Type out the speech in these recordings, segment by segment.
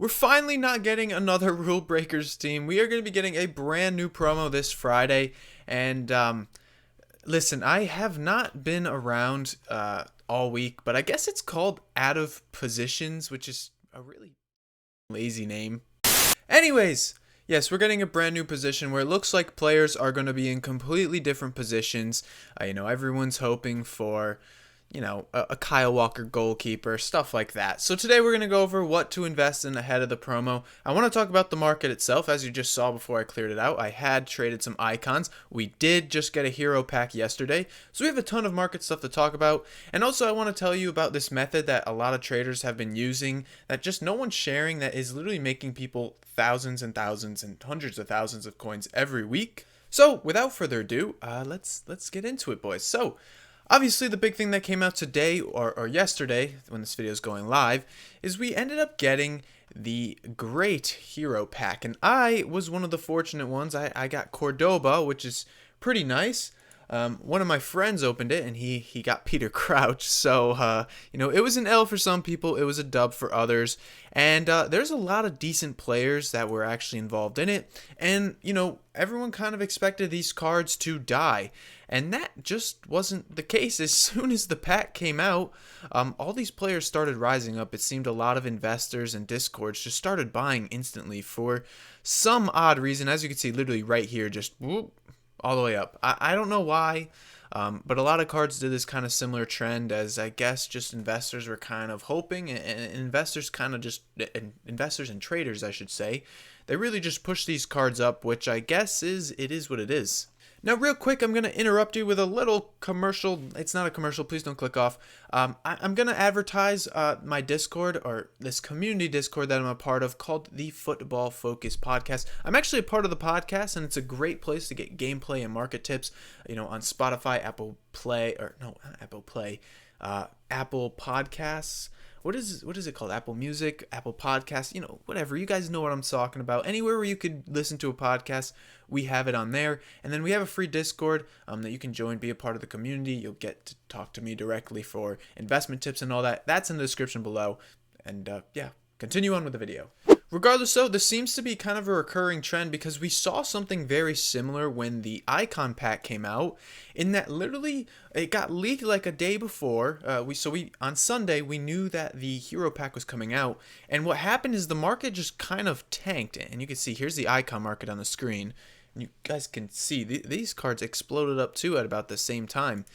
We're finally not getting another Rule Breakers team. We are going to be getting a brand new promo this Friday. And listen, I have not been around all week, but I guess it's called Out of Positions, which is a really lazy name. Anyways, yes, we're getting a brand new position where it looks like players are going to be in completely different positions. Everyone's hoping for a Kyle Walker goalkeeper, stuff like that. So today we're going to go over what to invest in ahead of the promo. I want to talk about the market itself. As you just saw before I cleared it out, I had traded some icons. We did just get a hero pack yesterday, so we have a ton of market stuff to talk about. And also I want to tell you about this method that a lot of traders have been using that just no one's sharing, that is literally making people thousands and thousands and hundreds of thousands of coins every week. So without further ado, let's get into it, boys. So obviously, the big thing that came out today or yesterday, when this video is going live, is we ended up getting the great hero pack. And I was one of the fortunate ones. I got Cordoba, which is pretty nice. One of my friends opened it, and he got Peter Crouch. So, it was an L for some people. It was a dub for others. And there's a lot of decent players that were actually involved in it. And, everyone kind of expected these cards to die. And that just wasn't the case. As soon as the pack came out, all these players started rising up. It seemed a lot of investors and discords just started buying instantly for some odd reason. As you can see, literally right here, just whoop, all the way up. I don't know why, but a lot of cards did this kind of similar trend, as I guess just investors were kind of hoping, and investors and traders, I should say, they really just push these cards up, which I guess it is what it is. Now, real quick, I'm going to interrupt you with a little commercial. It's not a commercial. Please don't click off. I'm going to advertise my Discord, or this community Discord that I'm a part of, called the Football Focus Podcast. I'm actually a part of the podcast, and it's a great place to get gameplay and market tips, on Spotify, Apple Podcasts. What is it called? Apple Music, Apple Podcasts, whatever. You guys know what I'm talking about. Anywhere where you could listen to a podcast, we have it on there. And then we have a free Discord that you can join, be a part of the community. You'll get to talk to me directly for investment tips and all that. That's in the description below. And continue on with the video. Regardless, though, this seems to be kind of a recurring trend, because we saw something very similar when the icon pack came out, in that literally it got leaked like a day before. On Sunday we knew that the hero pack was coming out, and what happened is the market just kind of tanked. And you can see here's the icon market on the screen. And you guys can see these cards exploded up too at about the same time.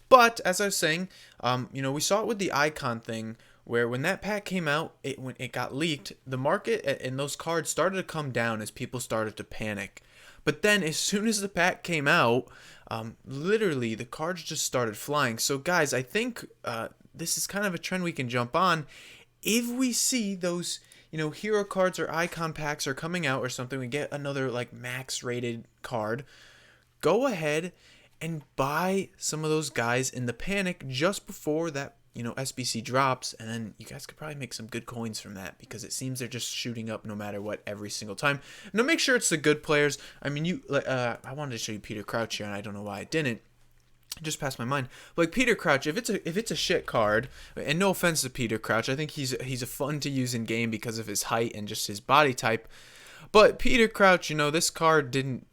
But as I was saying, we saw it with the icon thing, where when that pack came out, when it got leaked, the market and those cards started to come down as people started to panic. But then as soon as the pack came out, literally the cards just started flying. So guys, I think this is kind of a trend we can jump on. If we see those, hero cards or icon packs are coming out or something, we get another like max rated card, go ahead and buy some of those guys in the panic just before that SBC drops, and then you guys could probably make some good coins from that, because it seems they're just shooting up no matter what every single time. Now make sure it's the good players. I mean, I wanted to show you Peter Crouch here, and I don't know why I didn't. It just passed my mind. Like Peter Crouch, if it's a shit card, and no offense to Peter Crouch, I think he's a fun to use in game because of his height and just his body type. But Peter Crouch, this card didn't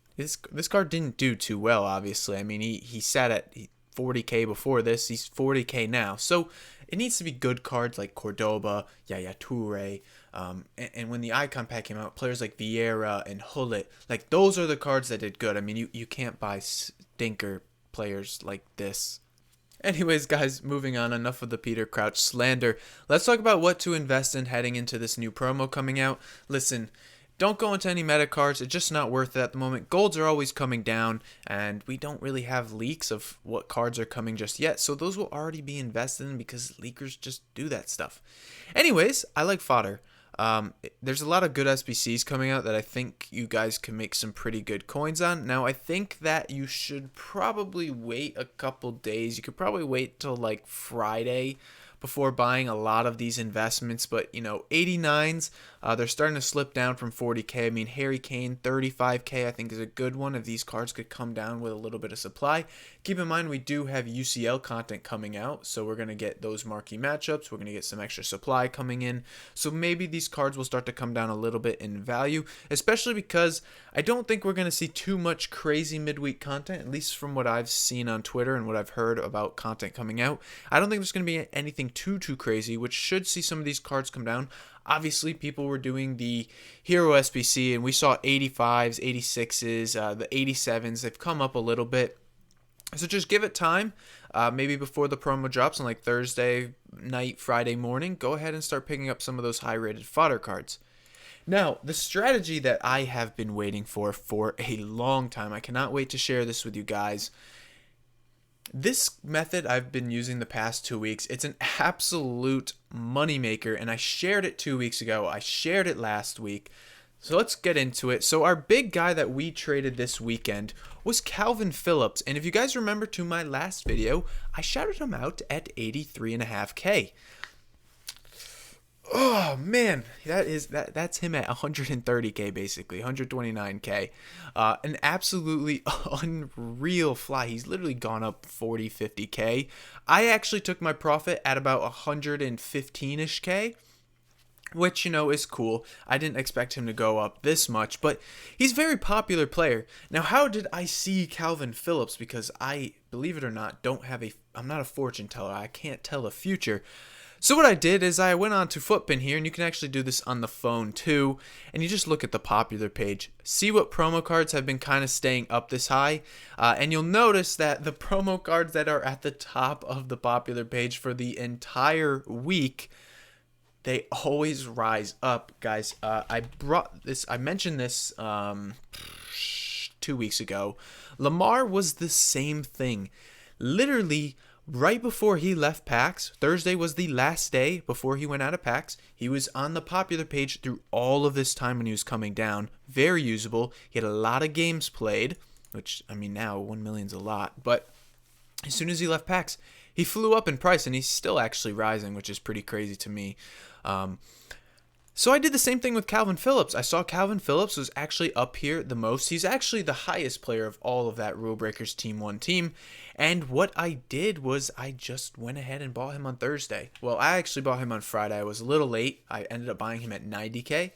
do too well. Obviously, I mean he sat at 40k before this. He's 40k now. So it needs to be good cards like Cordoba, Yaya Toure, and when the icon pack came out, players like Vieira and Hullet, like those are the cards that did good. I mean, you can't buy stinker players like this. Anyways, guys, moving on, enough of the Peter Crouch slander. Let's talk about what to invest in heading into this new promo coming out. Listen, don't go into any meta cards. It's just not worth it at the moment. Golds are always coming down, and we don't really have leaks of what cards are coming just yet. So those will already be invested in, because leakers just do that stuff. Anyways, I like fodder. There's a lot of good SBCs coming out that I think you guys can make some pretty good coins on. Now, I think that you should probably wait a couple days. You could probably wait till like Friday before buying a lot of these investments. But 89s, they're starting to slip down from 40k. I mean, Harry Kane 35k I think is a good one if these cards could come down with a little bit of supply. Keep in mind, we do have UCL content coming out, so we're going to get those marquee matchups. We're going to get some extra supply coming in. So maybe these cards will start to come down a little bit in value, especially because I don't think we're going to see too much crazy midweek content, at least from what I've seen on Twitter and what I've heard about content coming out. I don't think there's going to be anything too crazy, which should see some of these cards come down. Obviously, people were doing the Hero SBC, and we saw 85s, 86s, the 87s. They've come up a little bit. So just give it time, maybe before the promo drops on like Thursday night, Friday morning, go ahead and start picking up some of those high-rated fodder cards. Now, the strategy that I have been waiting for a long time, I cannot wait to share this with you guys. This method I've been using the past 2 weeks. It's an absolute moneymaker, and I shared it 2 weeks ago. I shared it last week. So let's get into it. So our big guy that we traded this weekend was Calvin Phillips. And if you guys remember to my last video, I shouted him out at 83.5K. Oh man, that's him at 130K basically, 129K. An absolutely unreal fly. He's literally gone up 40, 50K. I actually took my profit at about 115ish K. Which, is cool. I didn't expect him to go up this much, but he's a very popular player. Now, how did I see Calvin Phillips? Because I, believe it or not, I'm not a fortune teller. I can't tell the future. So what I did is I went on to Footpin here, and you can actually do this on the phone too, and you just look at the popular page, see what promo cards have been kind of staying up this high, and you'll notice that the promo cards that are at the top of the popular page for the entire week, they always rise up, guys. I mentioned this 2 weeks ago. Lamar was the same thing. Literally, right before he left PAX, Thursday was the last day before he went out of PAX. He was on the popular page through all of this time when he was coming down. Very usable. He had a lot of games played, which, now 1 million's a lot. But as soon as he left PAX, he flew up in price, and he's still actually rising, which is pretty crazy to me. So I did the same thing with Calvin Phillips. I saw Calvin Phillips was actually up here the most. He's actually the highest player of all of that Rule Breakers Team 1 team. And what I did was I just went ahead and bought him on Thursday. Well, I actually bought him on Friday. I was a little late. I ended up buying him at 90K.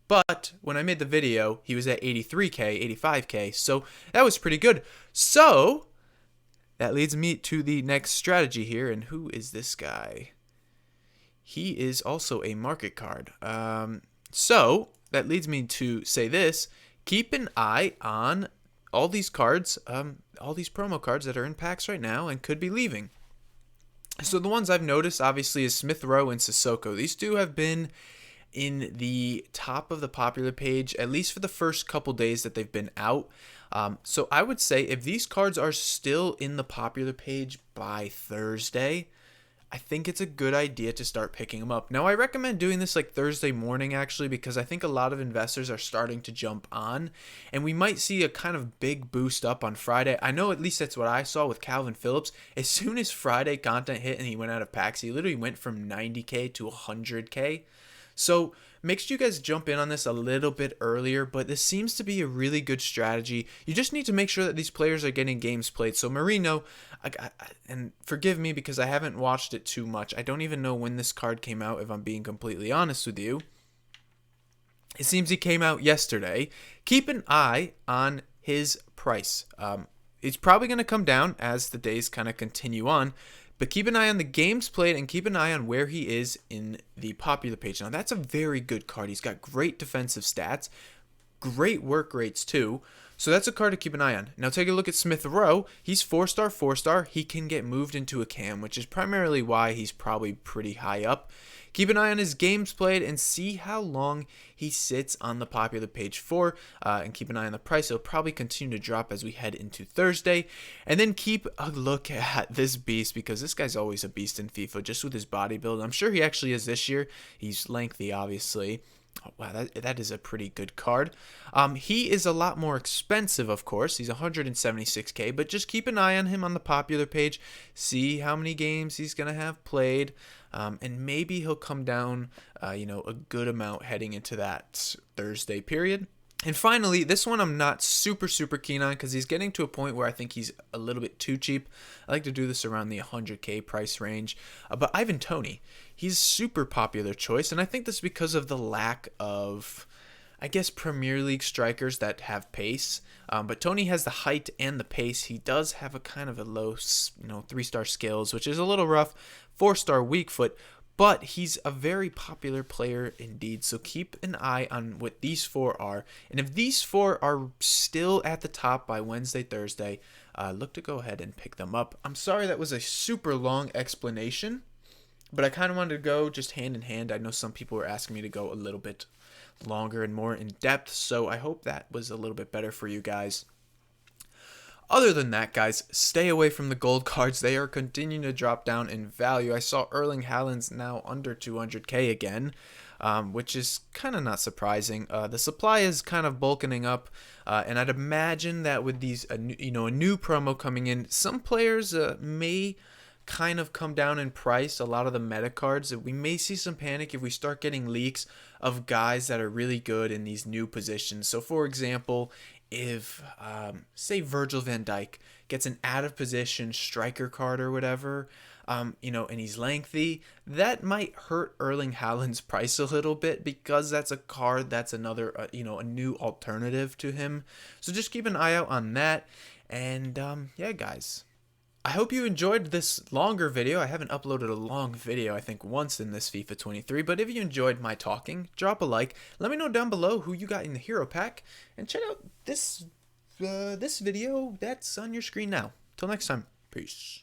But when I made the video, he was at 83K, 85K. So that was pretty good. So that leads me to the next strategy here. And who is this guy? He is also a market card. So that leads me to say this. Keep an eye on all these cards, all these promo cards that are in packs right now and could be leaving. So the ones I've noticed, obviously, is Smith Rowe and Sissoko. These two have been in the top of the popular page, at least for the first couple days that they've been out. So I would say if these cards are still in the popular page by Thursday, I think it's a good idea to start picking them up. Now, I recommend doing this like Thursday morning, actually, because I think a lot of investors are starting to jump on, and we might see a kind of big boost up on Friday. I know at least that's what I saw with Calvin Phillips. As soon as Friday content hit and he went out of packs, he literally went from 90K to 100K. So make sure you guys jump in on this a little bit earlier, but this seems to be a really good strategy. You just need to make sure that these players are getting games played. So Marino, and forgive me because I haven't watched it too much. I don't even know when this card came out, if I'm being completely honest with you. It seems he came out yesterday. Keep an eye on his price. It's probably going to come down as the days kind of continue on. But keep an eye on the games played and keep an eye on where he is in the popular page. Now, that's a very good card. He's got great defensive stats, great work rates too. So that's a card to keep an eye on. Now, take a look at Smith Rowe. He's 4-star, 4-star. He can get moved into a cam, which is primarily why he's probably pretty high up. Keep an eye on his games played and see how long he sits on the popular page for. And keep an eye on the price. It'll probably continue to drop as we head into Thursday. And then keep a look at this beast, because this guy's always a beast in FIFA, just with his body build. I'm sure he actually is this year. He's lengthy, obviously. Oh, wow, that is a pretty good card. He is a lot more expensive, of course. He's 176K, but just keep an eye on him on the popular page. See how many games he's going to have played, and maybe he'll come down, a good amount heading into that Thursday period. And finally, this one I'm not super keen on because he's getting to a point where I think he's a little bit too cheap. I like to do this around the 100K price range. But Ivan Toney, he's super popular choice, and I think this is because of the lack of, I guess, Premier League strikers that have pace. But Toney has the height and the pace. He does have a kind of a low, 3-star skills, which is a little rough. 4-star weak foot. But he's a very popular player indeed, so keep an eye on what these four are. And if these four are still at the top by Wednesday, Thursday, look to go ahead and pick them up. I'm sorry that was a super long explanation, but I kind of wanted to go just hand in hand. I know some people were asking me to go a little bit longer and more in depth, so I hope that was a little bit better for you guys. Other than that, guys, stay away from the gold cards. They are continuing to drop down in value. I saw Erling Haaland's now under 200K again, which is kind of not surprising. The supply is kind of bulking up, and I'd imagine that with these, a new promo coming in, some players may kind of come down in price. A lot of the meta cards, we may see some panic if we start getting leaks of guys that are really good in these new positions. So, for example, if say Virgil van Dijk gets an out of position striker card or whatever, and he's lengthy, that might hurt Erling Haaland's price a little bit because that's a card that's another a new alternative to him. So just keep an eye out on that. And yeah, guys, I hope you enjoyed this longer video. I haven't uploaded a long video, I think, once in this FIFA 23. But if you enjoyed my talking, drop a like. Let me know down below who you got in the hero pack. And check out this video that's on your screen now. Till next time, peace.